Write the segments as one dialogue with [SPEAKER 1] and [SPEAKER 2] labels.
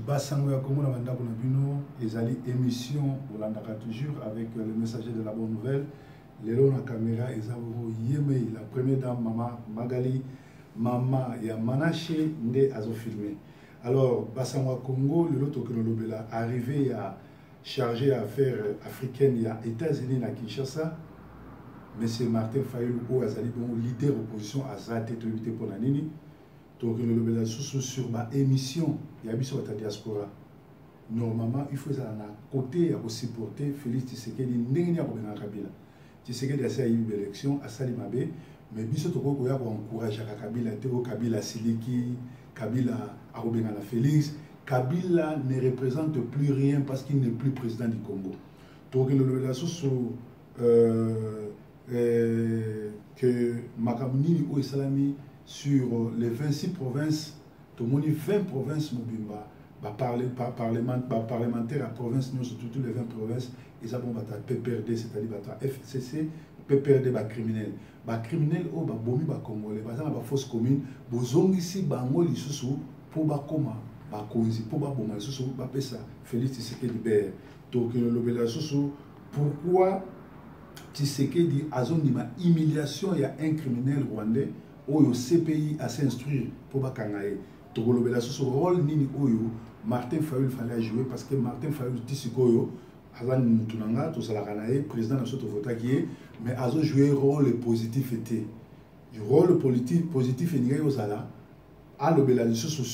[SPEAKER 1] Basango ya Congo na bandako na bino ezali émission olandaka toujours avec le messager de la bonne nouvelle. Lelo na caméra ezabo Yemei, la première dame Mama Magali, Mama ya Manache nde azo filmer. Alors Basango ya Congo lelo tokelo lobela arrivé à chargé à affaires africaines ya États-Unis na Kinshasa. Monsieur Martin Fayulu o azali bon leader opposition azate to éviter pour la nini. Donc, le sur ma émission, il y a la diaspora. Normalement, il faut à côté à supporter Félix Tshisekedi n'engagea Robena Kabila. Tshisekedi a fait une élection à Salimabe, mais biso to ko ya encourager Kabila, Théo Kabila Siliki, Kabila a Robena Félix. Kabila ne représente plus rien parce qu'il n'est plus président du Congo. Donc, le sur que Makamuni ou Salami sur les 26 provinces, tout le monde 20 provinces Mobimba, parlementaire à province, nous sur toutes les 20 provinces, ils ont PPRD, c'est-à-dire FCC, PPRD, criminel. Criminel, oh, bomi, congolais, par exemple, fausse commune, bozong ici, bango, l'issou, pour bakoma, bakonzi, pour baboma, l'issou, bapesa, Félix Tshisekedi Ber. Donc, le sous pourquoi Tshisekedi a zone de humiliation, il y a un criminel rwandais. Oyo CPI à s'instruire pour bakangaye togolobela ce rôle nini oyo Martin Fayulu fallait jouer parce que Martin Fayulu tisikoyo azan mutunanga to sala kanaye président na soto votaki mais azo jouer rôle positif était le rôle positif et ninga yozala a lobela sur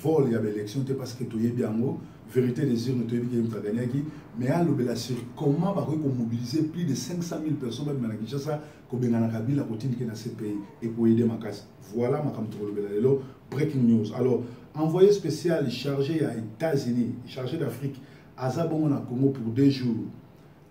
[SPEAKER 1] vol ya élection parce que toye biango vérité des urnes toye bi ki gagné qui mais a lobela sur comment ba ko mobiliser plus de 500 000 personnes même na Kinshasa ko bengana Kabila ko tindike na CPI et pour aider Makasi. Voilà ma kamto lobela lelo breaking news. Alors envoyé spécial chargé à États-Unis, chargé d'Afrique azabongo na Congo pour 2 jours.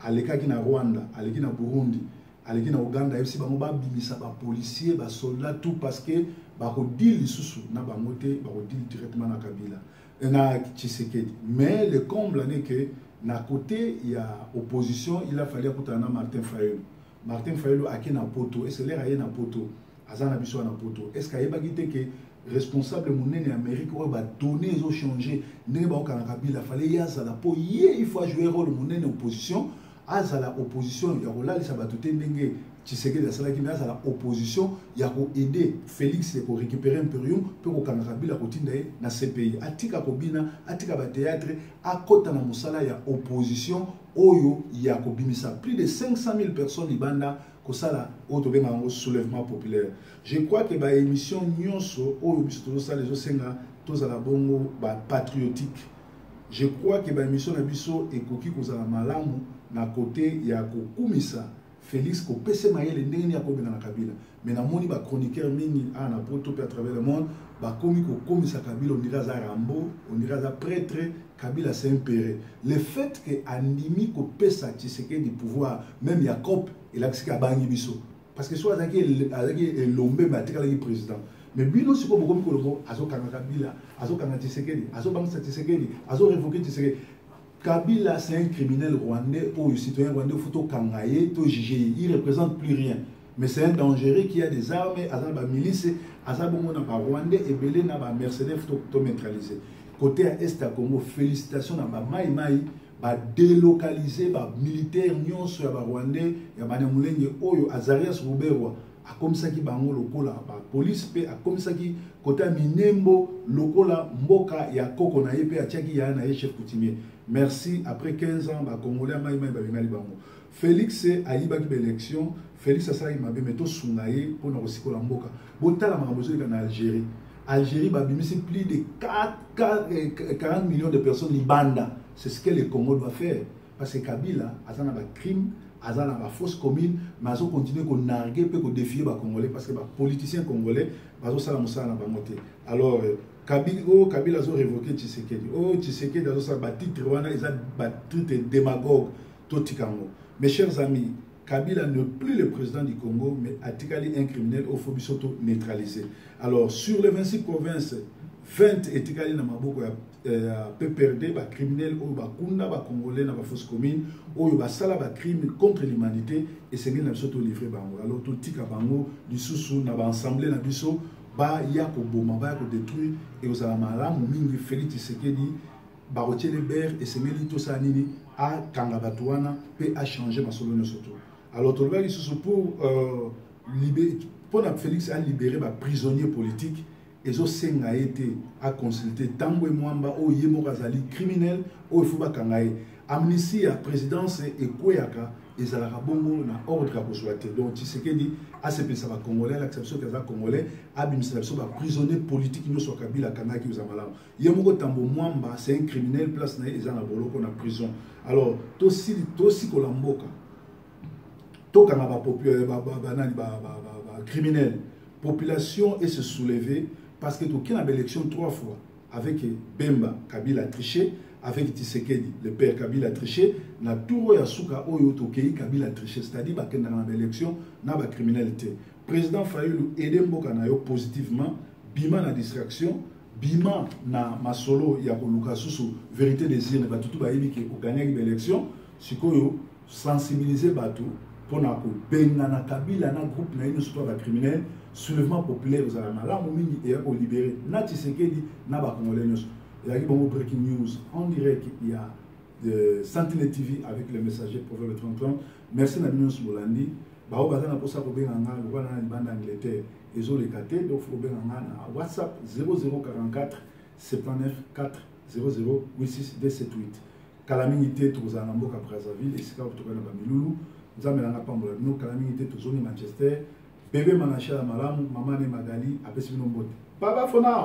[SPEAKER 1] Alekaki na Rwanda, aleki na Burundi, aleki na Uganda, FC bango ba bimisa ba policiers, ba soldats tout parce que ba ko deal lisusu na ba moté, ba ko deal directement na Kabila. Na Tshisekedi. Mais le comble n'est que na côté il y a opposition, il a fallu kutana Martin Fayulu. Martin Fayulu a qui na poto et c'est l'air na poto. Azana biso na poto. Est-ce qu'il y a pas que responsable monene Amérique va donner ils ont changé. N'est pas au Kabila fallait yazala po il faut jouer rôle monene opposition. Azala opposition ya ko la sabatu ndenge Tshisekedi a sala ki mais azala opposition ya ko aider Félix ko récupérer impérium pour ko Kabila ko tinda na CPI atika ko bina atika ba théâtre akota na musala ya opposition oyo ya ko bimisa plus de 500 000 personnes libanda ko sala auto benga ngo soulèvement populaire. Je crois que ba émission nyonso oyo biso to sala les osenga tous à la bongo ba patriotique. Je crois que ba émission na biso ekoki ko sala malamu na côté ya ko kumisa Félix ko pese mayele ndenge ya ko benga na Kabila. Mais na moni ba chroniqueur mingi na poto à travers le monde ba komi ko komisa Kabila on dirait za Rambo, on dirait za prêtre, Kabila c'est impéré. Le fait que animi ko pesa Tshisekedi du pouvoir même Jacob il a que bangi biso parce que soit azaki lombe matika le président. Mais bino siko bokomi ko lobo azo kanga Kabila, azo kanga Tshisekedi, azo bangisa Tshisekedi, azo révoquer Tshisekedi. Kabila, c'est un criminel rwandais ou un citoyen rwandais, il faut kangaye, to juger. Il ne représente plus rien. Mais c'est un dangereux qui a des armes, azaba milice, azaba mona ba rwandais et belé na ba mercenaires, il faut neutraliser. Côté à Est à Congo, félicitations na ba mai mai, ba délocaliser ba militaire nyon sur ba rwandais, ya ba nemulenge oyo Azarias Ruberwa. A comme ça qui bango lokola ba police pe a comme ça qui côté minembo lokola mboka ya koko na yepe a tiaki ya na chef coutumier. Merci après 15 ans ba congolais mai mai ba bengali bango. Félix a yibaki ba élection, Félix a sala mabe meto sungaye pour na kosikola mboka. Botala makambozo na Algérie. Algérie ba bimisi plus de 40 millions de personnes libanda. C'est ce que le Congo doit faire parce que Kabila azana ba crime azana ba fausse commune mais azo continuer ko narguer pe ko défier ba congolais parce que ba politiciens congolais bazo sala musala na ba moté. Alors Kabila azo révoquer Tshisekedi. Oh Tshisekedi azo sala ba titre wana ils a ba titre démagogue totikango. Mes chers amis, Kabila n'est plus le président du Congo mais atikali un criminel au faut bisoto neutraliser. Alors sur les 26 provinces 20 etikali na maboko ya PPRD ba criminel ou ba kunda ba congolais na ba fausse commune ou ba sala ba crime contre l'humanité et c'est ngena biso to livrer bango. Alors tout tika bango lisusu na ba assemblée na biso ba ya ko boma ba ko détruire et aux malamu mingi Félix Tshisekedi ba rotier les ber et semeli to sa nini a kanga batuana pe a changer masolo no surtout alors to ba lisusu pour libérer pour Félix a libéré ba prisonnier politique et zo senga été a consulter tango et mwamba o yemo kazali criminel o fuba kangaye amnistie à présidence et koyaka ezalaka bongo na ordre ka kozwate donc Tshisekedi a se pensa ba congolais l'acception que za congolais abimisa ba prisonnier politique no so kabila kanaki uzamala yemo ko tambo mwamba c'est un criminel place na ezana boloko na prison alors to si ko lamboka to kana ba populaire ba criminel population et se soulever parce que tu as une élection 3 fois avec Bemba Kabila triché avec Tshisekedi le père Kabila triché na tour ya suka oyo to kei Kabila triché c'est-à-dire ba kenda na élection na ba criminalité président Fayulu aider mboka na yo positivement bima na distraction bima na masolo ya koluka susu vérité désir ne ba tutu ba yebi ke ko gagner une élection sikoyo sensibiliser batu pour na ko benga na Kabila na groupe na ino super ba criminel soulèvement populaire aux Alamalamo et au libéré. Nati Sekedi n'a pas congolais. Il y a eu bon breaking news en direct. Il y a Sentinelle TV avec le messager prophète 30. Merci Nabinus Bolandi. Bao bazana pour ça pour bien en le voilà dans bande Angleterre. Ils ont les catés donc faut bien en WhatsApp 0044 79 4 00 86 278. Calamité tous en Amboka Brazzaville et c'est quand vous trouvez dans Bamilulu. Nous avons pas nous calamité tous zone Manchester. Bébé Manacha Malamu, Mamane Magali, Apesino Mbote. Baba for now.